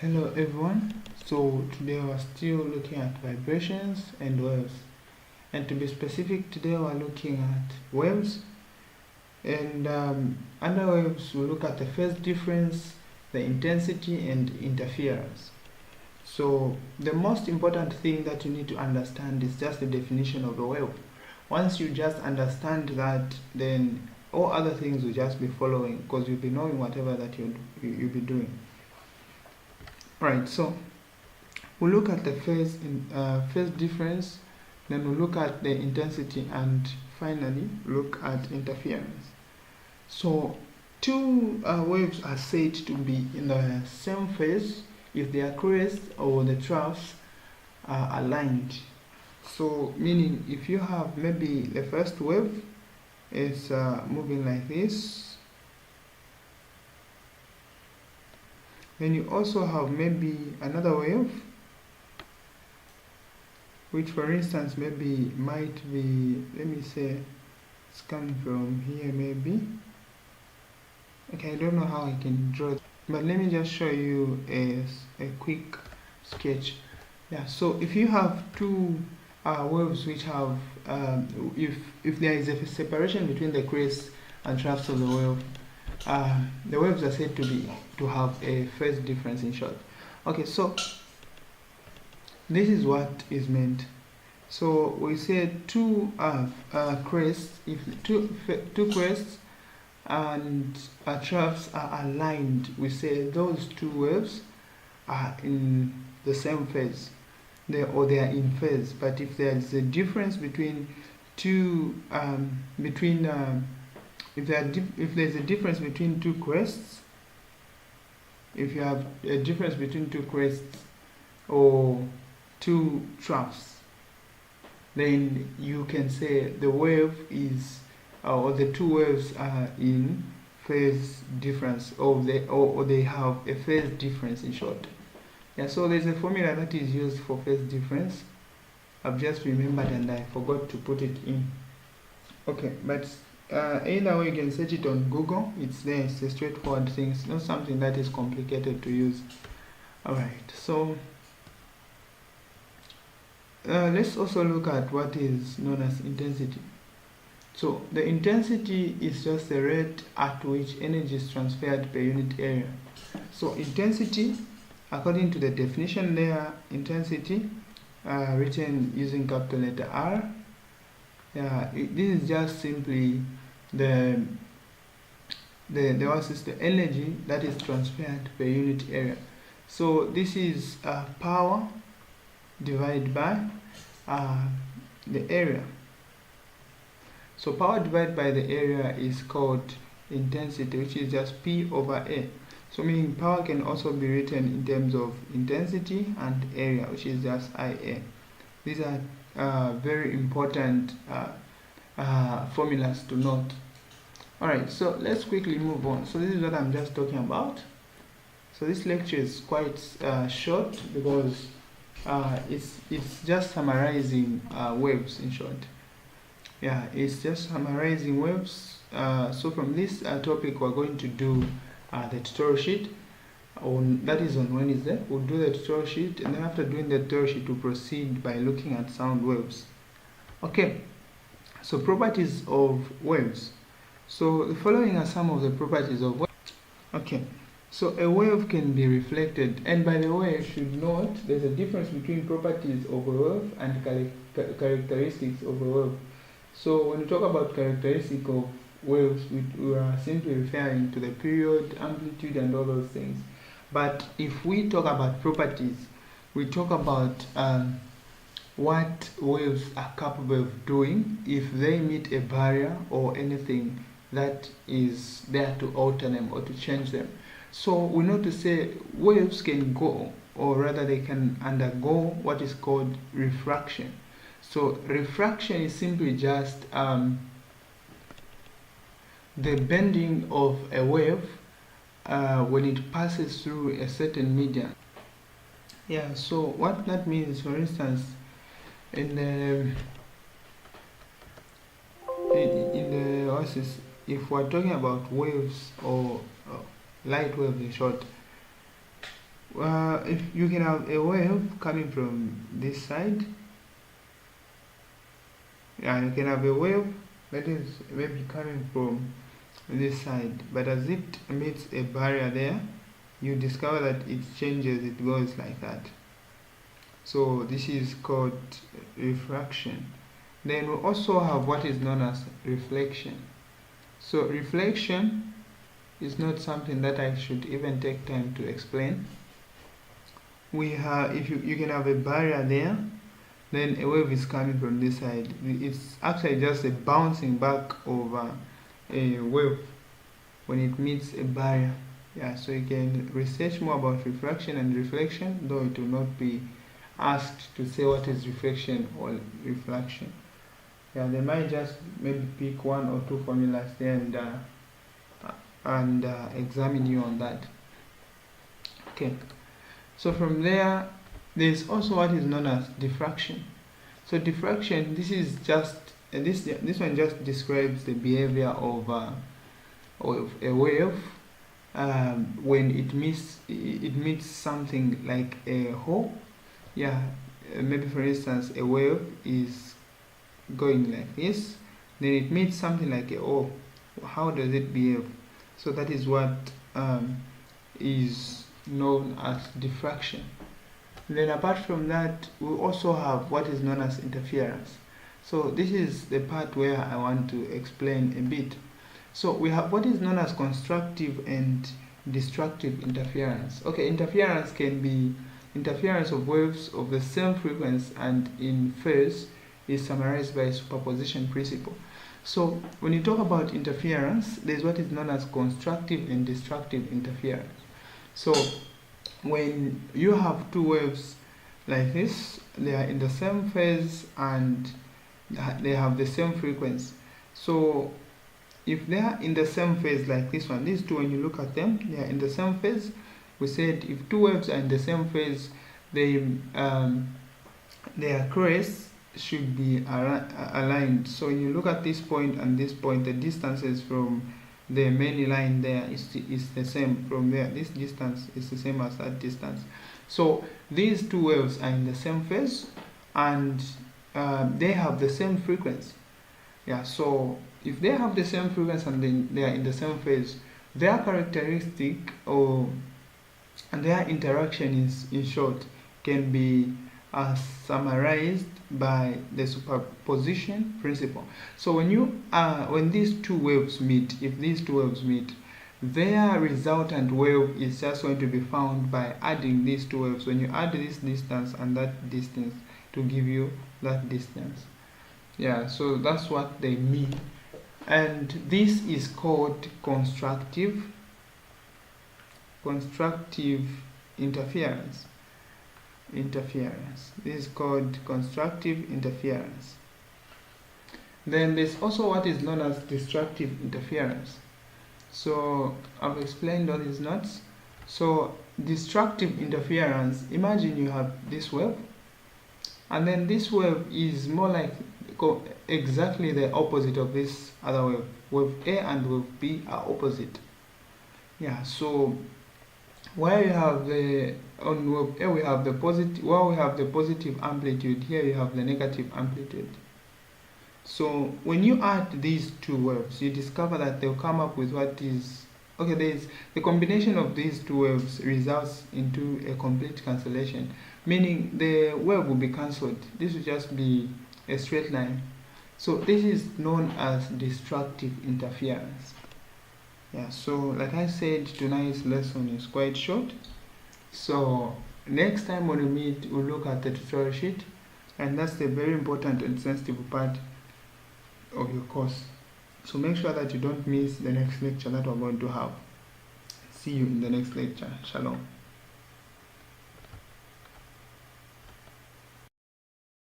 Hello everyone. So today we're still looking at vibrations and waves. And to be specific, today we're looking at waves. And under waves, we look at the phase difference, the intensity, and interference. So the most important thing that you need to understand is just the definition of a wave. Once you just understand that, then all other things will just be following because you'll be knowing whatever that you'll be doing. Right. So we look at the phase difference, then we look at the intensity, and finally look at interference. So two waves are said to be in the same phase if their crests or the troughs are aligned. So meaning if you have maybe the first wave is moving like this, then you also have maybe another wave, which for instance maybe might be, let me say, it's coming from here maybe. Okay, I don't know how I can draw it, but let me just show you a quick sketch. Yeah, so if you have two waves which have, if there is a separation between the crests and troughs of the wave, the waves are said to have a phase difference, in short. Okay, so this is what is meant. So we said two crests, if two crests and troughs are aligned, we say those two waves are in the same phase, they are in phase. But if there is a difference between two if there's a difference between two crests, if you have a difference between two crests or two troughs, then you can say the wave is, or the two waves are in phase difference, or they have a phase difference, in short. Yeah, so there's a formula that is used for phase difference. I've just remembered and I forgot to put it in. Okay, but either way you can search it on Google. It's there. It's a straightforward thing. It's not something that is complicated to use. Alright, so let's also look at what is known as intensity. So the intensity is just the rate at which energy is transferred per unit area. So intensity, according to the definition there, intensity written using capital letter R, this is just simply the energy that is transferred per unit area. So this is power divided by the area. So power divided by the area is called intensity, which is just P over A. So meaning power can also be written in terms of intensity and area, which is just IA. These are very important formulas to note. Alright, so let's quickly move on. So this is what I'm just talking about. So this lecture is quite short because it's just summarizing waves, in short. Yeah, it's just summarizing waves. So from this topic we're going to do the tutorial sheet. That is on Wednesday. We'll do the tutorial sheet, and then after doing the tutorial sheet we'll proceed by looking at sound waves. Okay, so properties of waves. So the following are some of the properties of waves. Okay, so a wave can be reflected, and by the way, you should note there's a difference between properties of a wave and characteristics of a wave. So when we talk about characteristic of waves, we are simply referring to the period, amplitude, and all those things. But if we talk about properties, we talk about what waves are capable of doing if they meet a barrier or anything that is there to alter them or to change them. So we know to say waves can go, or rather they can undergo what is called refraction. So refraction is simply just the bending of a wave when it passes through a certain medium. Yeah, so what that means, for instance, in the if we're talking about waves or light waves, in short, if you can have a wave coming from this side, yeah, you can have a wave that is maybe coming from this side, but as it meets a barrier there, you discover that it changes, it goes like that. So this is called refraction. Then we also have what is known as reflection. So reflection is not something that I should even take time to explain. We have, if you can have a barrier there, then a wave is coming from this side. It's actually just a bouncing back of a wave when it meets a barrier. Yeah, so you can research more about refraction and reflection, though it will not be asked to say what is reflection or reflection. Yeah, they might just maybe pick one or two formulas there and examine you on that. Okay, so from there, there's also what is known as diffraction. So diffraction, this is just this one just describes the behavior of a wave when it meets something like a hole. Yeah, maybe for instance a wave is going like this, then it meets something like a hole. How does it behave? So that is what is known as diffraction. Then apart from that, we also have what is known as interference. So this is the part where I want to explain a bit. So we have what is known as constructive and destructive interference. Okay, interference can be interference of waves of the same frequency and in phase, is summarized by superposition principle. So when you talk about interference, there's what is known as constructive and destructive interference. So when you have two waves like this, they are in the same phase and they have the same frequency. So if they are in the same phase like this one, these two, when you look at them, they are in the same phase. We said if two waves are in the same phase, their crests should be aligned. So when you look at this point and this point, the distances from the main line there is the same from there. This distance is the same as that distance. So these two waves are in the same phase and they have the same frequency. Yeah, so if they have the same frequency and then they are in the same phase, their characteristic and their interaction is, in short, can be summarized by the superposition principle. So when these two waves meet, if these two waves meet, their resultant wave is just going to be found by adding these two waves. When you add this distance and that distance to give you that distance. Yeah, so that's what they mean. And this is called constructive interference. This is called constructive interference. Then there's also what is known as destructive interference. So I've explained all these notes. So destructive interference, imagine you have this wave, and then this wave is more like exactly the opposite of this other wave. Wave A and wave B are opposite. Yeah, so where you have on wave A we have the positive, where we have the positive amplitude, here you have the negative amplitude. So when you add these two waves, you discover that they'll come up with what is, okay, there's the combination of these two waves results into a complete cancellation, meaning the wave will be cancelled. This will just be a straight line. So this is known as destructive interference. Yeah, so like I said, tonight's lesson is quite short. So next time when we meet, we'll look at the tutorial sheet, and that's the very important and sensitive part of your course. So make sure that you don't miss the next lecture that we're going to have. See you in the next lecture. Shalom.